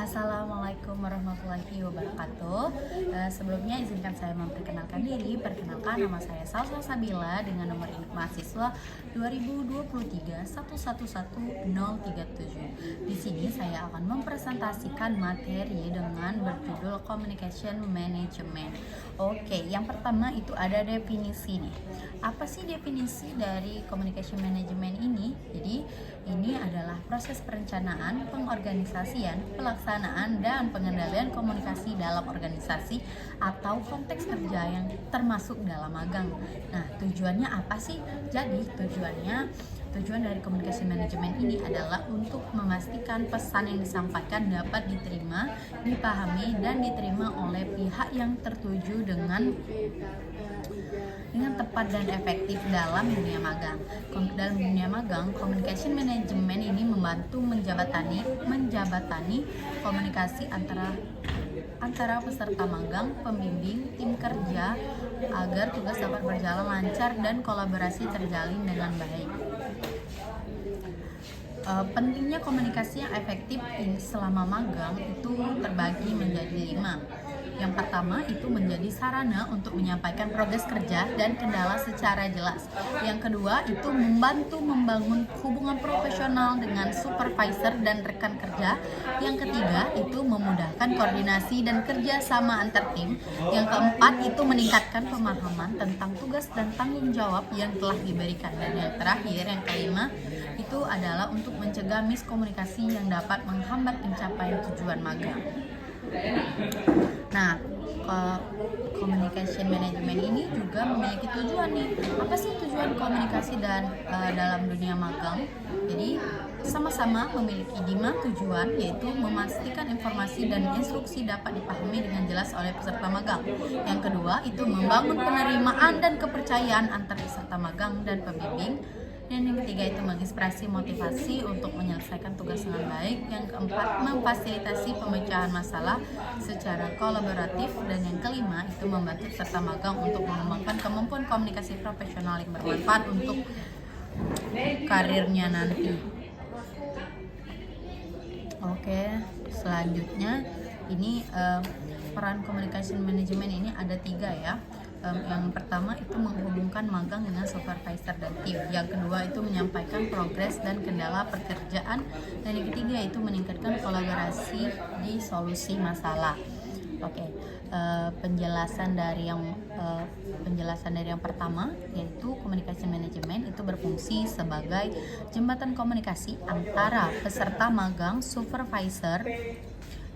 Assalamualaikum warahmatullahi wabarakatuh. Sebelumnya izinkan saya memperkenalkan diri. Perkenalkan, nama saya Salsa Sabila dengan nomor induk mahasiswa 2023 111037. Di sini saya akan mempresentasikan materi dengan berjudul Communication Management. Oke, yang pertama itu ada definisi nih. Apa sih definisi dari Communication Management ini? Jadi ini adalah proses perencanaan, pengorganisasian, pelaksanaan, dan pengendalian komunikasi dalam organisasi atau konteks kerja yang termasuk dalam magang. Nah, tujuannya apa sih? Jadi, tujuan dari communication management ini adalah untuk memastikan pesan yang disampaikan dapat diterima, dipahami, dan diterima oleh pihak yang tertuju dengan tepat dan efektif dalam dunia magang. Dalam dunia magang, communication management ini membantu menjabatani komunikasi antara peserta magang, pembimbing, tim kerja agar tugas dapat berjalan lancar dan kolaborasi terjalin dengan baik. Pentingnya komunikasi yang efektif selama magang itu terbagi menjadi 5. Yang pertama itu menjadi sarana untuk menyampaikan progres kerja dan kendala secara jelas. Yang kedua itu membantu membangun hubungan profesional dengan supervisor dan rekan kerja. Yang ketiga itu memudahkan koordinasi dan kerja sama antar tim. Yang keempat itu meningkatkan pemahaman tentang tugas dan tanggung jawab yang telah diberikan. Dan yang terakhir, yang kelima, itu adalah untuk mencegah miskomunikasi yang dapat menghambat pencapaian tujuan magang. Nah, communication management ini juga memiliki tujuan nih. Apa sih tujuan komunikasi dan dalam dunia magang? Jadi sama-sama memiliki 5 tujuan, yaitu memastikan informasi dan instruksi dapat dipahami dengan jelas oleh peserta magang. Yang kedua itu membangun penerimaan dan kepercayaan antar peserta magang dan pembimbing. Dan yang ketiga itu menginspirasi motivasi untuk menyelesaikan tugas dengan baik. Yang keempat, memfasilitasi pemecahan masalah secara kolaboratif. Dan yang kelima itu membantu peserta magang untuk mengembangkan kemampuan komunikasi profesional yang bermanfaat untuk karirnya nanti. Oke, selanjutnya ini peran communication management ini ada 3 ya. Yang pertama itu menghubungkan magang dengan supervisor dan tim. Yang kedua itu menyampaikan progres dan kendala pekerjaan. Dan yang ketiga itu meningkatkan kolaborasi di solusi masalah. Oke, penjelasan dari yang pertama yaitu communication management itu berfungsi sebagai jembatan komunikasi antara peserta magang, supervisor,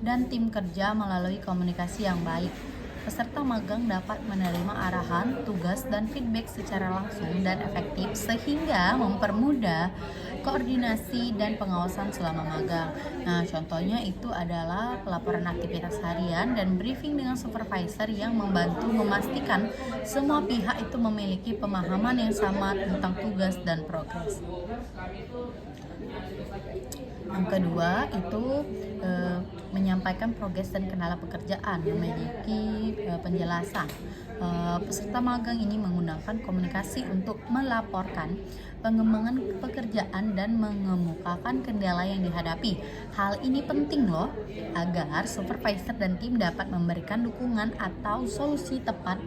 dan tim kerja melalui komunikasi yang baik. Peserta magang dapat menerima arahan, tugas, dan feedback secara langsung dan efektif sehingga mempermudah koordinasi dan pengawasan selama magang. Nah, contohnya itu adalah pelaporan aktivitas harian dan briefing dengan supervisor yang membantu memastikan semua pihak itu memiliki pemahaman yang sama tentang tugas dan progres. Yang kedua itu menyampaikan progres dan kendala pekerjaan, memiliki penjelasan. Peserta magang ini menggunakan komunikasi untuk melaporkan pengembangan pekerjaan dan mengemukakan kendala yang dihadapi. Hal ini penting loh agar supervisor dan tim dapat memberikan dukungan atau solusi tepat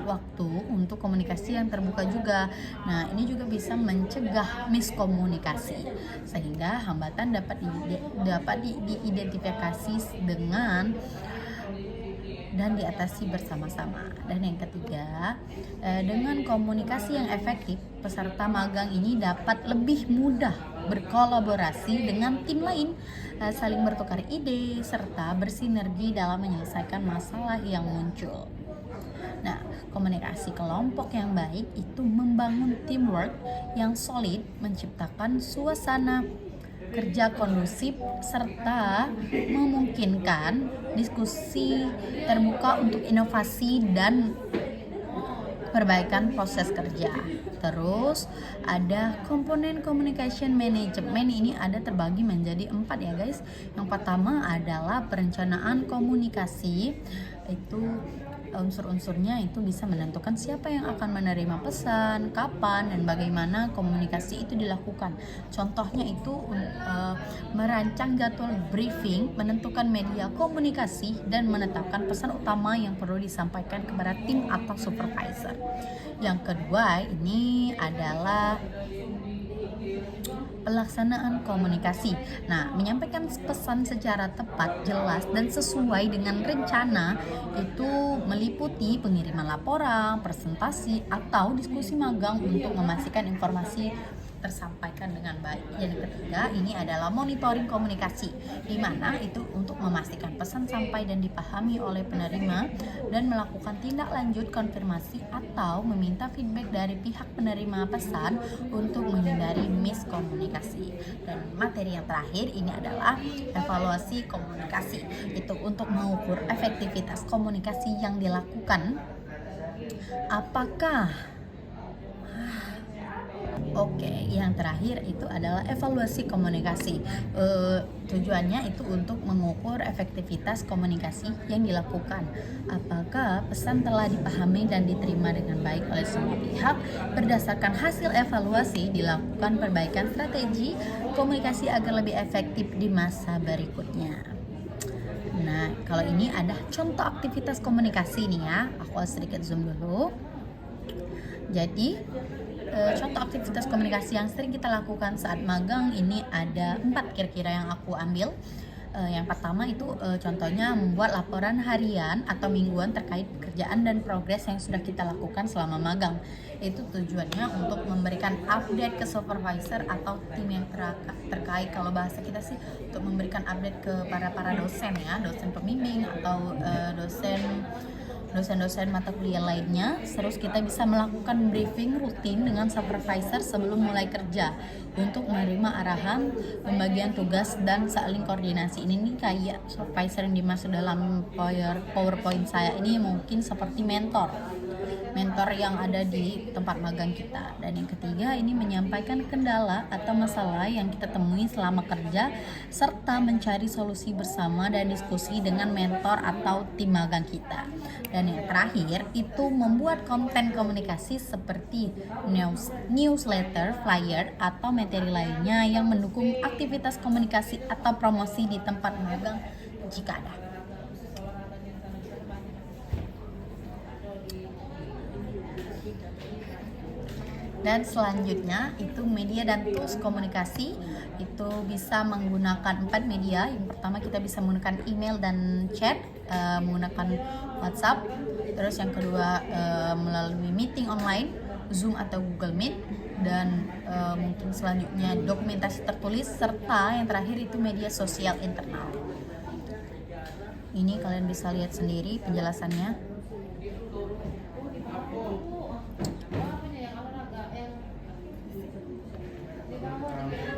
waktu untuk komunikasi yang terbuka juga. Nah, ini juga bisa mencegah miskomunikasi sehingga hambatan dapat diidentifikasi dan diatasi bersama-sama. Dan yang ketiga, dengan komunikasi yang efektif, peserta magang ini dapat lebih mudah berkolaborasi dengan tim lain, saling bertukar ide, serta bersinergi dalam menyelesaikan masalah yang muncul. Nah, komunikasi kelompok yang baik itu membangun teamwork yang solid, menciptakan suasana kerja kondusif, serta memungkinkan diskusi terbuka untuk inovasi dan perbaikan proses kerja. Terus ada komponen communication management, ini ada terbagi menjadi 4 ya guys. Yang pertama adalah perencanaan komunikasi, itu unsur-unsurnya itu bisa menentukan siapa yang akan menerima pesan, kapan, dan bagaimana komunikasi itu dilakukan. Contohnya itu merancang jadwal briefing, menentukan media komunikasi, dan menetapkan pesan utama yang perlu disampaikan kepada tim atau supervisor. Yang kedua ini adalah pelaksanaan komunikasi. Nah, menyampaikan pesan secara tepat, jelas, dan sesuai dengan rencana itu meliputi pengiriman laporan, presentasi, atau diskusi magang untuk memastikan informasi tersampaikan dengan baik. Yang ketiga ini adalah monitoring komunikasi, di mana itu untuk memastikan pesan sampai dan dipahami oleh penerima dan melakukan tindak lanjut konfirmasi atau meminta feedback dari pihak penerima pesan untuk menghindari miskomunikasi. Dan materi yang terakhir ini adalah evaluasi komunikasi, itu untuk mengukur efektivitas komunikasi yang dilakukan. Oke, yang terakhir itu adalah evaluasi komunikasi. Tujuannya itu untuk mengukur efektivitas komunikasi yang dilakukan. Apakah pesan telah dipahami dan diterima dengan baik oleh semua pihak? Berdasarkan hasil evaluasi, dilakukan perbaikan strategi komunikasi agar lebih efektif di masa berikutnya. Nah, kalau ini ada contoh aktivitas komunikasi nih ya. Aku sedikit zoom dulu. Jadi, contoh aktivitas komunikasi yang sering kita lakukan saat magang ini ada 4 kira-kira yang aku ambil. Yang pertama itu contohnya membuat laporan harian atau mingguan terkait pekerjaan dan progres yang sudah kita lakukan selama magang. Itu tujuannya untuk memberikan update ke supervisor atau tim yang terkait. Kalau bahasa kita sih untuk memberikan update ke para dosen ya, dosen pembimbing atau dosen-dosen mata kuliah lainnya. Terus kita bisa melakukan briefing rutin dengan supervisor sebelum mulai kerja untuk menerima arahan, pembagian tugas, dan saling koordinasi. Ini nih kayak supervisor yang dimaksud dalam PowerPoint saya ini mungkin seperti mentor yang ada di tempat magang kita. Dan yang ketiga ini menyampaikan kendala atau masalah yang kita temui selama kerja serta mencari solusi bersama dan diskusi dengan mentor atau tim magang kita. Dan yang terakhir itu membuat konten komunikasi seperti newsletter, flyer, atau materi lainnya yang mendukung aktivitas komunikasi atau promosi di tempat magang jika ada. Dan selanjutnya itu media dan tools komunikasi, itu bisa menggunakan 4 media. Yang pertama kita bisa menggunakan email dan chat, menggunakan WhatsApp. Terus yang kedua melalui meeting online, Zoom atau Google Meet. Dan mungkin selanjutnya dokumentasi tertulis, serta yang terakhir itu media sosial internal. Ini kalian bisa lihat sendiri penjelasannya.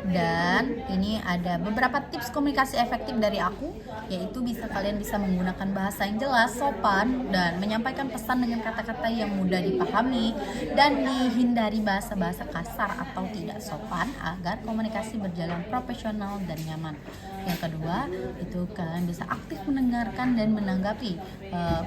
Dan ini ada beberapa tips komunikasi efektif dari aku, yaitu kalian bisa menggunakan bahasa yang jelas, sopan, dan menyampaikan pesan dengan kata-kata yang mudah dipahami, dan dihindari bahasa-bahasa kasar atau tidak sopan agar komunikasi berjalan profesional dan nyaman. Yang kedua, itu kalian bisa aktif mendengarkan dan menanggapi,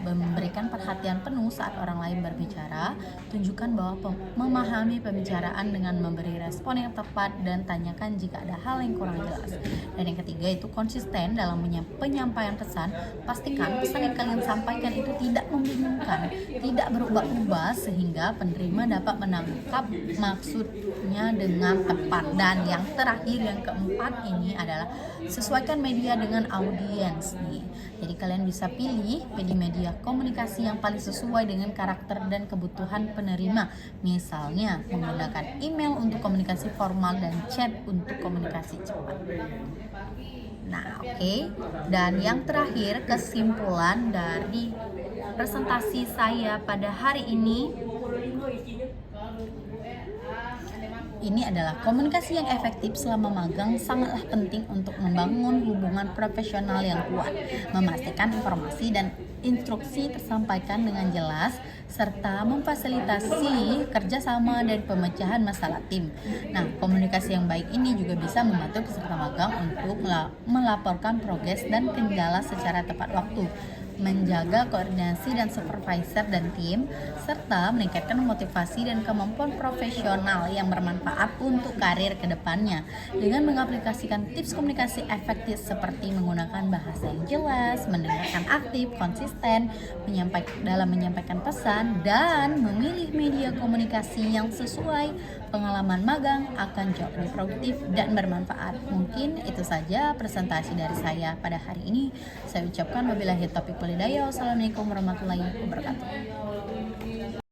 memberikan perhatian penuh saat orang lain berbicara, tunjukkan bahwa memahami pembicaraan dengan memberi respon yang tepat, dan tanyakan jika ada hal yang kurang jelas. Dan yang ketiga itu konsisten dalam penyampaian pesan. Pastikan pesan yang kalian sampaikan itu tidak membingungkan, tidak berubah-ubah, sehingga penerima dapat menangkap maksudnya dengan tepat. Dan yang terakhir, yang keempat ini adalah sesuaikan media dengan audiens nih. Jadi kalian bisa pilih media komunikasi yang paling sesuai dengan karakter dan kebutuhan penerima. Misalnya menggunakan email untuk komunikasi formal dan chat untuk komunikasi cepat. Nah, oke. Dan yang terakhir, kesimpulan dari presentasi saya pada hari ini adalah komunikasi yang efektif selama magang sangatlah penting untuk membangun hubungan profesional yang kuat, memastikan informasi dan instruksi tersampaikan dengan jelas, serta memfasilitasi kerjasama dan pemecahan masalah tim. Nah, komunikasi yang baik ini juga bisa membantu peserta magang untuk melaporkan progres dan kendala secara tepat waktu. menjaga koordinasi dan supervisor dan tim, serta meningkatkan motivasi dan kemampuan profesional yang bermanfaat untuk karir ke depannya. Dengan mengaplikasikan tips komunikasi efektif seperti menggunakan bahasa yang jelas, mendengarkan aktif, konsisten, dalam menyampaikan pesan, dan memilih media komunikasi yang sesuai, pengalaman magang akan jauh lebih produktif dan bermanfaat. Mungkin itu saja presentasi dari saya pada hari ini. Saya ucapkan wabillahi taufiq walhidayah. Wassalamualaikum warahmatullahi wabarakatuh.